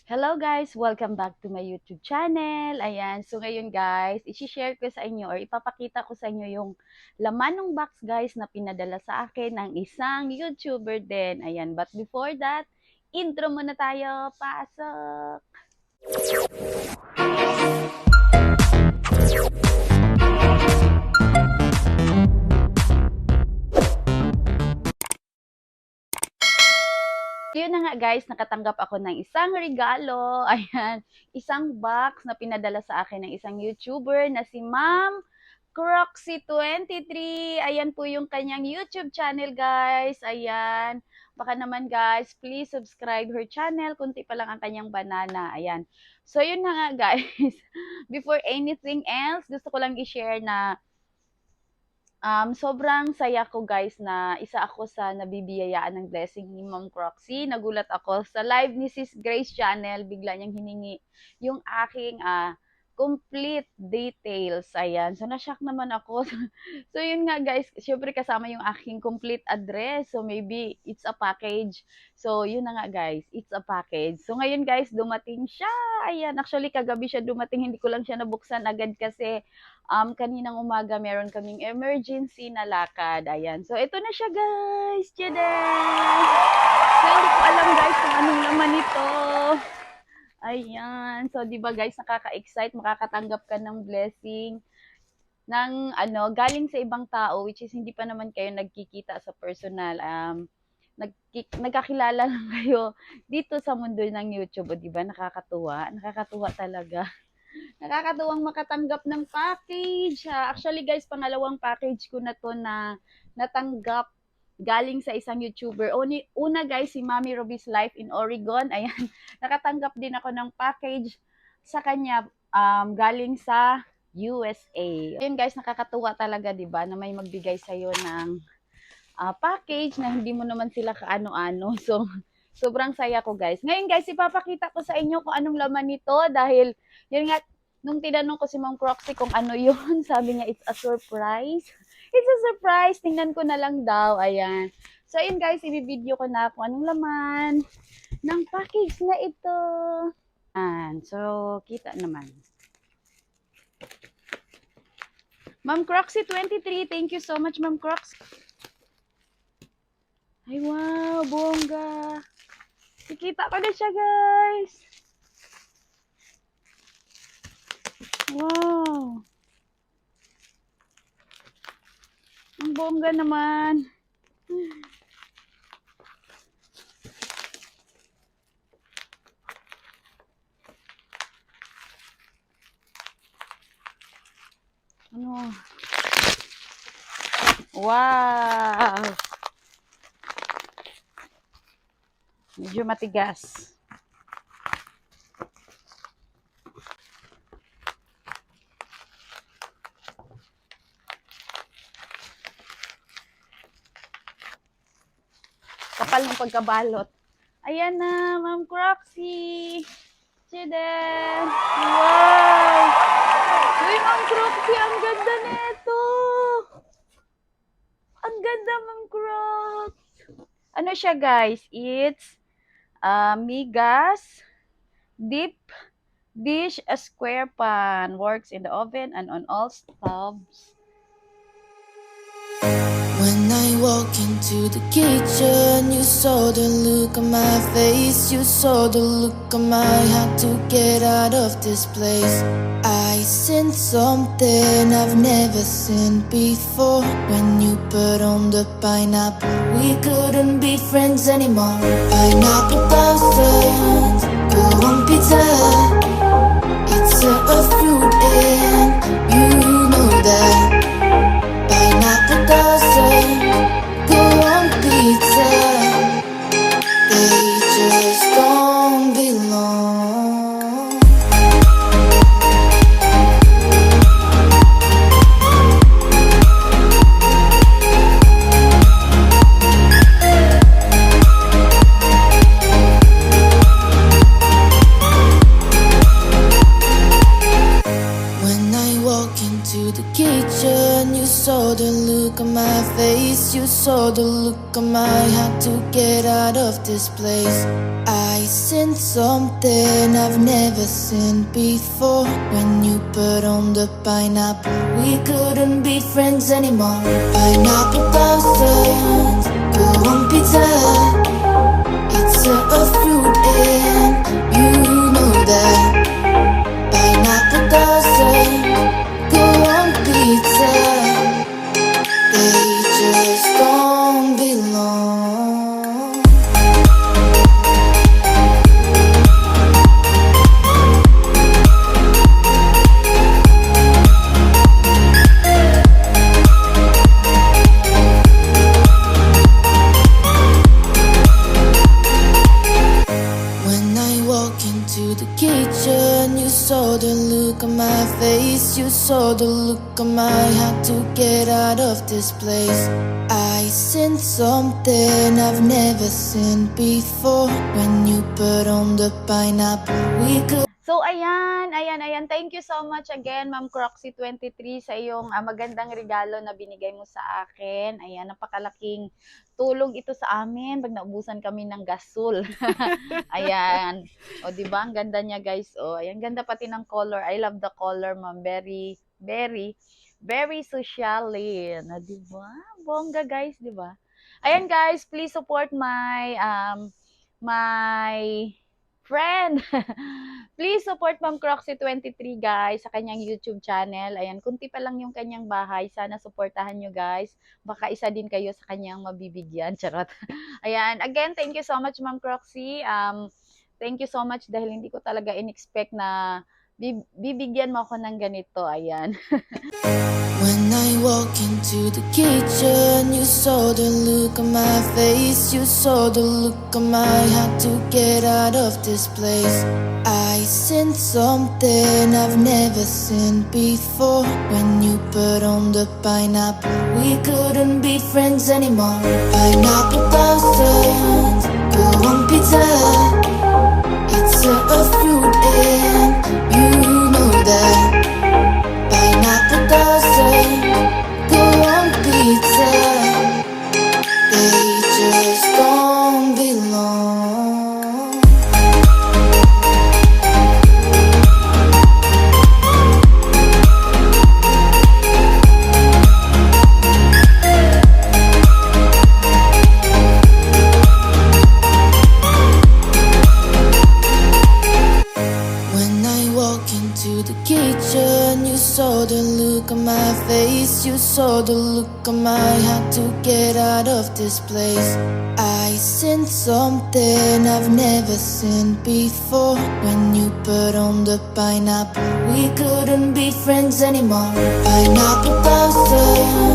Hello guys! Welcome back to my YouTube channel. Ayan, so ngayon guys, isi-share ko sa inyo or ipapakita ko sa inyo yung laman ng box guys na pinadala sa akin ng isang YouTuber din. Ayan, but before that, intro muna tayo. Pasok! Yun na nga guys, nakatanggap ako ng isang regalo. Ayan, isang box na pinadala sa akin ng isang YouTuber na si Ma'am Croxy23. Ayan po yung kanyang YouTube channel guys. Ayan, baka naman guys, please subscribe her channel. Kunti pa lang ang kanyang banana. Ayan. So yun na nga guys. Before anything else, gusto ko lang i-share na sobrang saya ko guys na isa ako sa nabibiyayaan ng blessing ni Ma'am Croxy. Nagulat ako sa live ni Sis Grace Channel, bigla niyang hiningi yung aking complete details. Ayan. So na-shock naman ako. So yun nga guys, syempre kasama yung aking complete address. So maybe it's a package. So yun na nga guys, it's a package. So ngayon guys, dumating siya. Ayan, actually kagabi siya dumating, hindi ko lang siya nabuksan agad kasi kaninang umaga meron kaming emergency na lakad. Ayan. So, ito na siya, guys. Tiyadam! So, hindi ko alam, guys, kung anong laman ito. Ayan. So, di ba, guys, nakaka-excite. Makakatanggap ka ng blessing ng, galing sa ibang tao, which is hindi pa naman kayo nagkikita sa personal. Nagkakilala lang kayo dito sa mundo ng YouTube. O, di ba? Nakakatuwa. Nakakatuwa talaga. Nakakatuwang makatanggap ng package. Actually guys, pangalawang package ko na to na natanggap galing sa isang YouTuber. Una guys, si Mami Ruby's Life in Oregon. Ayan, nakatanggap din ako ng package sa kanya galing sa USA. Ayun guys, nakakatuwa talaga, 'di ba, na may magbigay sa iyo ng package na hindi mo naman sila kaano-ano. So, sobrang saya ko guys. Ngayon guys, ipapakita ko sa inyo kung anong laman nito dahil yun nga, nung tinanong ko si Ma'am Croxy kung ano yun, sabi niya it's a surprise. It's a surprise. Tingnan ko na lang daw. Ayan. So, ayun guys, i-video ko na kung anong laman ng package na ito. Ayan. So, kita naman. Ma'am Croxy23, thank you so much, Ma'am Croxy. Ay, wow, bongga. Nakita ko na siya, guys. Wow. Ang bongga naman. Ano? Wow. Medyo matigas. Kapal ng pagkabalot. Ayan na, Ma'am Croxy. Chiden. Wow. Uy, Ma'am Croxy, ang ganda nito. Ang ganda, Ma'am Crox. Ano siya, guys? It's Migas deep dish a square pan. Works in the oven and on all stubs. When I walk into the kitchen, you saw the look on my face. You saw the look on my had to get out of this place. I seen something I've never seen before. When you put on the pineapple, we couldn't be friends anymore. Pineapple thousands, go on pizza. It's a fruit and you know that. Pineapple doesn't go on pizza. They just don't belong. saw the look on my had to get out of this place. I sensed something I've never seen before. When you put on the pineapple, we couldn't be friends anymore. Pineapple thousand, go on pizza. It's a fruit and you know that. Pineapple doesn't go on pizza. They just don't belong. When I walk into the kitchen, you saw the look on my face. You saw the look on my had to get out of this place. I sensed something I've never seen before. When you put on the pineapple, we could. So, ayan. Thank you so much again, Ma'am Croxy23, sa iyong magandang regalo na binigay mo sa akin. Ayan, napakalaking tulong ito sa amin pag naubusan kami ng gasol. Ayan. O, diba? Ang ganda niya, guys. O, ayan, ganda pati ng color. I love the color, Ma'am. Very, very, very socialin. O, diba? Bongga, guys, diba? Ayan, guys, please support my friend. Please support Ma'am Croxy23, guys, sa kanyang YouTube channel. Ayan, kunti pa lang yung kanyang bahay. Sana supportahan nyo, guys. Baka isa din kayo sa kanyang mabibigyan. Charot. Ayan, again, thank you so much, Ma'am Croxy. Thank you so much dahil hindi ko talaga in-expect na bibigyan mo ako ng ganito. Ayan. When I walk into the kitchen, you saw the look on my face. You saw the look on my had to get out of this place. I sensed something I've never seen before. When you put on the pineapple, we couldn't be friends anymore. Pineapple thousand, go on pizza. It's a fruit and you know that. Pineapple doesn't go on pizza. They just don't belong. When I walk into the kitchen, you saw the look on my face. You saw the look on my had to get out of this place. I sensed something I've never seen before. When you put on the pineapple, we couldn't be friends anymore. Pineapple thousand,